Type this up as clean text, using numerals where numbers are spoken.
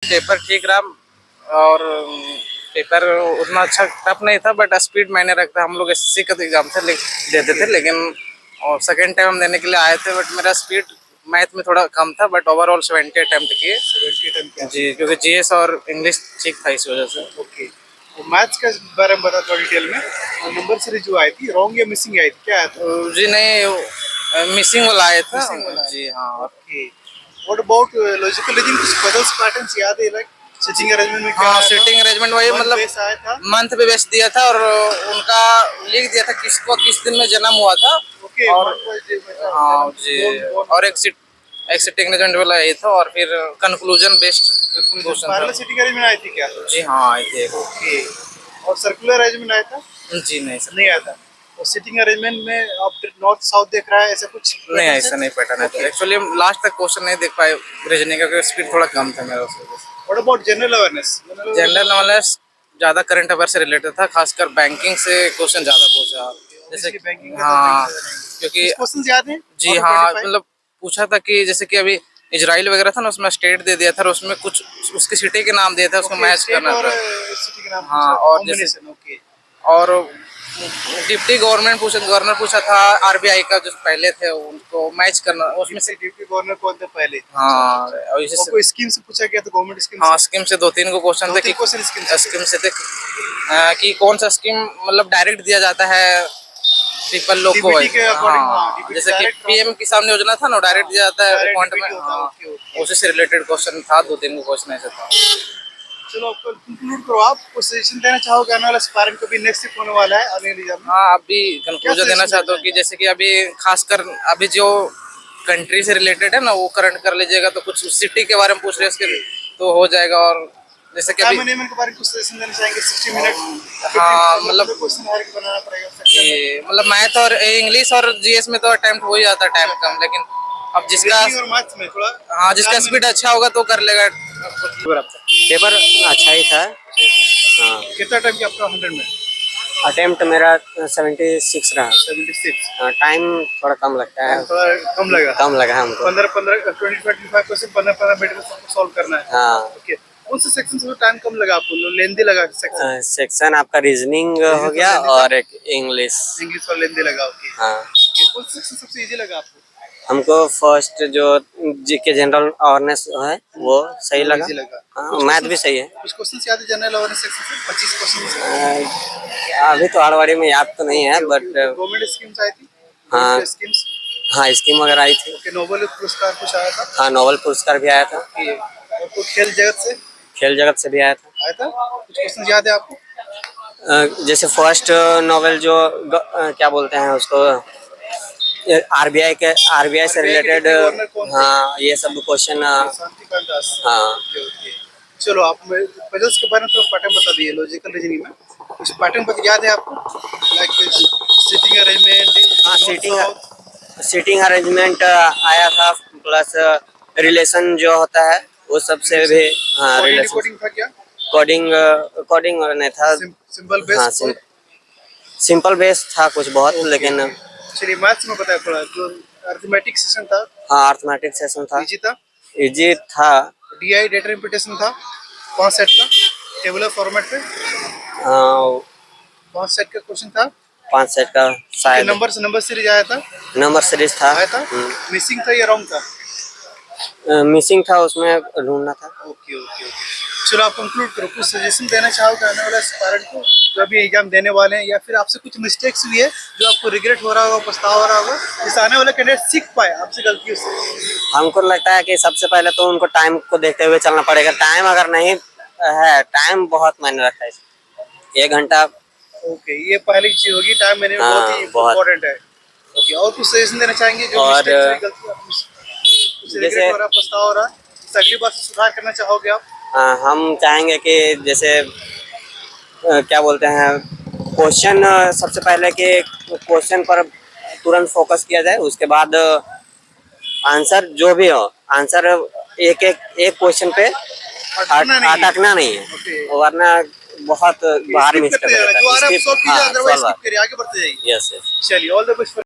Paper ठीक रहा और पेपर उतना अच्छा टफ नहीं था, बट स्पीड मैंने रखता। हम लोग एसएससी का एग्जाम से देते थे, लेकिन और सेकेंड टाइम हम देने के लिए आए थे, बट मेरा स्पीड मैथ में थोड़ा कम था, बट ओवरऑल 70 अटेम्प्ट किए। 70 अटेम्प्ट जी, क्योंकि जीएस और इंग्लिश ठीक था इस वजह से। ओके। तो मैथ्स के बारे में बता थोड़ा डिटेल में। और नंबर सीरीज जो आई थी रॉन्ग या मिसिंग आई थी, क्या आया था? जी नहीं, मिसिंग वाला आया था। मिसिंग वाला जी हाँ। Okay. What about logical reasoning, कुछ पजल्स पैटर्न्स याद है? लाइक सिटिंग अरेंजमेंट में क्या हाँ, आया था? सिटिंग अरेंजमेंट वही, Month मतलब base आया था? मंथ पे बेच दिया था, और उनका लिख दिया था किसको किस दिन में जन्म हुआ था। ओके, और month wise बता, हाँ जन्म, जी, born और एक सिटिंग अरेंजमेंट वाला ये था, और फिर कंक्लूजन बेस्ड क्वेश्चन था। पैरेलल सिटिंग अरेंजमेंट आई थी क्या? जी हाँ, आए थे। ओके। और सर्कुलर अरेंजमेंट आया था? जी नहीं सर, नहीं आया था। और सिटिंग अरेंजमेंट में आप नॉर्थ साउथ देख रहा है, ऐसा कुछ नहीं ऐसा नहीं पैटर्न है। तो एक्चुअली हम लास्ट तक क्वेश्चन नहीं देख पाए रीजनिंग का, क्योंकि स्पीड थोड़ा कम था मेरा उस वजह से। What about general awareness? General knowledge ज़्यादा करंट अफेयर से रिलेटेड था, खासकर बैंकिंग से क्वेश्चन ज़्यादा पूछा। जैसे बैंकिंग का हाँ, तो क्योंकि क्वेश्चंस याद हैं? जी हाँ, मतलब पूछा था कि जैसे कि अभी इजराइल वगैरह था ना, उसमें स्टेट दे दिया था, और उसमें कुछ उसकी सिटी के नाम दिए थे, उसको मैच करना और था। सिटी के नाम हाँ, और जैसे कॉम्बिनेशन। ओके। और डिप्टी गवर्नर पूछा था, आरबीआई का जो पहले थे उनको मैच करना, उसमें से डिप्टी गवर्नर कौन थे पहले? हाँ, और इसी और से कोई स्कीम से पूछा गया तो गवर्नमेंट स्कीम हाँ, से? स्कीम से 2-3 को क्वेश्चन थे कि क्वेश्चन स्कीम से थे कि कौन सा स्कीम मतलब डायरेक्ट दिया जाता है पीपल लोग को। डीबीटी के अकॉर्डिंग। हाँ, हाँ, डीबीटी जैसे कि डायरेक्ट पीएम किसान योजना था ना, डायरेक्ट दिया जाता है डायरेक्ट अकाउंट में। डीबीटी होता है। हाँ, ओके ओके। उसी से रिलेटेड क्वेश्चन था, 2-3 को क्वेश्चन ऐसे था। चलो आपको कंक्लूड करो, आप कुछ सजेशन देना चाहोगे आने वाला एस्पायरेंट को भी नेक्स्ट शिफ्ट होने वाला है आने एग्जाम में? हाँ, अभी क्या कंक्लूजन देना सजेशन चाहता हूँ कि जैसे कि अभी खासकर अभी जो कंट्री से रिलेटेड है ना, वो करंट कर लीजिएगा। तो कुछ सिटी के बारे में पूछ रहे हैं उसके, तो हो जाएगा। और जैसे कि टाइम अभी मैनेजमेंट के बारे में कुछ सजेशन देना चाहेंगे? 60 मिनट हाँ, मतलब क्वेश्चन हर एक बनाना पड़ेगा सेक्शन में। ये मतलब मैथ और इंग्लिश और जीएस में तो अटेम्प्ट हो ही जाता है टाइम कम, लेकिन अब जिसका रीजनिंग और मैथ्स में थोड़ा हाँ, जिसका स्पीड अच्छा होगा तो कर लेगा। पेपर अच्छा ही था। हाँ, कितना टाइम किया आपका 100 में? अटेम्प्ट मेरा 76 रहा। 76। हाँ, टाइम थोड़ा कम लगता है। थोड़ा कम लगा? कम लगा हमको। 15-15 क्वेश्चन 15-15 मिनट में सबको सॉल्व करना है। हाँ, ओके। कौन से सेक्शन से टाइम कम लगा आपको, लेंदी लगा सेक्शन? सेक्शन आपका रीजनिंग हो गया और एक इंग्लिश। इंग्लिश और लेंदी लगा। ओके। हाँ, कौन सा सेक्शन सबसे इजी लगा आपको? हमको फर्स्ट जो जीके जनरल अवेयरनेस है वो सही लगा। इजी लगा। हाँ, मैथ भी सही है। कुछ क्वेश्चन याद है जनरल अवेयरनेस सेक्शन से? 25 क्वेश्चन। अभी तो आड़वाड़ी में याद तो नहीं है, बट गवर्नमेंट स्कीम्स आई थी? हाँ, स्कीम्स। हाँ स्कीम वगैरह आई थी। ओके। नोबेल पुरस्कार कुछ आया था? हाँ, नोबेल पुरस्कार भी आया था। ओके। और कुछ खेल जगत से खेल जगत से भी आया था। आया था? कुछ क्वेश्चन याद है आपको? जैसे फर्स्ट नोवेल जो क्या बोलते हैं उसको, आरबीआई से रिलेटेड। हाँ, ये सब क्वेश्चन। शांतिकांत दास। हाँ, ओके ओके। चलो आप पजल्स के बारे में थोड़ा पैटर्न बता दिए लॉजिकल रीजनिंग में। कुछ पैटर्न बता याद है आपको? Like sitting arrangement. हाँ सीटिंग अरेंजमेंट आया था, प्लस रिलेशन जो होता है वो सबसे भी। हाँ, रिलेशन। कोडिंग था क्या? कोडिंग नहीं था। सिंपल हाँ, बेस। सिंपल बेस था कुछ बहुत, लेकिन चलिए मैथ्स में बताया थोड़ा, जो अरिथमेटिक सेशन था। हाँ, अर्थमेटिक सेशन था। इजी था? इजी था। डीआई डेटा रिपीटेशन था 5 सेट का टेबुलर फॉर्मेट पे। 5 सेट का क्वेश्चन था। 5 सेट का शायद। नंबर सीरीज आया था? नंबर सीरीज था। आया था? मिसिंग था या रॉन्ग था? मिसिंग था, उसमें ढूंढना था। Okay okay okay. चलो आप कंक्लूड करो, कुछ सजेशन देना चाहोगे आने वाले एस्पायरेंट को जो अभी एग्जाम देने वाले हैं, या फिर आपसे कुछ मिस्टेक्स हुई है जो आपको रिग्रेट हो रहा होगा, पछतावा हो रहा होगा, जिससे आने वाले कैंडिडेट सीख पाए आपसे गलतियों से? हमको लगता है कि सबसे पहले तो उनको टाइम को देखते हुए चलना पड़ेगा। टाइम अगर नहीं है, टाइम बहुत मायने रखता है। 1 घंटा। ओके, ये पहली चीज होगी, टाइम मैनेजमेंट बहुत ही इम्पोर्टेंट है। ओके। और कुछ सजेशन देना चाहेंगे जो और मिस्टेक्स हुई, गलती कुछ रिग्रेट हो रहा, पछतावा हो रहा, अगली बार सुधार करना चाहोगे आप? हम चाहेंगे कि जैसे क्या बोलते हैं, क्वेश्चन सबसे पहले कि क्वेश्चन पर तुरंत फोकस किया जाए। उसके बाद आंसर जो भी हो, आंसर एक क्वेश्चन पे अटकना नहीं है, वरना बहुत बाहर मिस कर देगा। जो आ रहा है सॉल्व कीजिए, अदरवाइज स्किप करिए, आगे बढ़ते जाइए। यस। चलिए, ऑल द बेस्ट।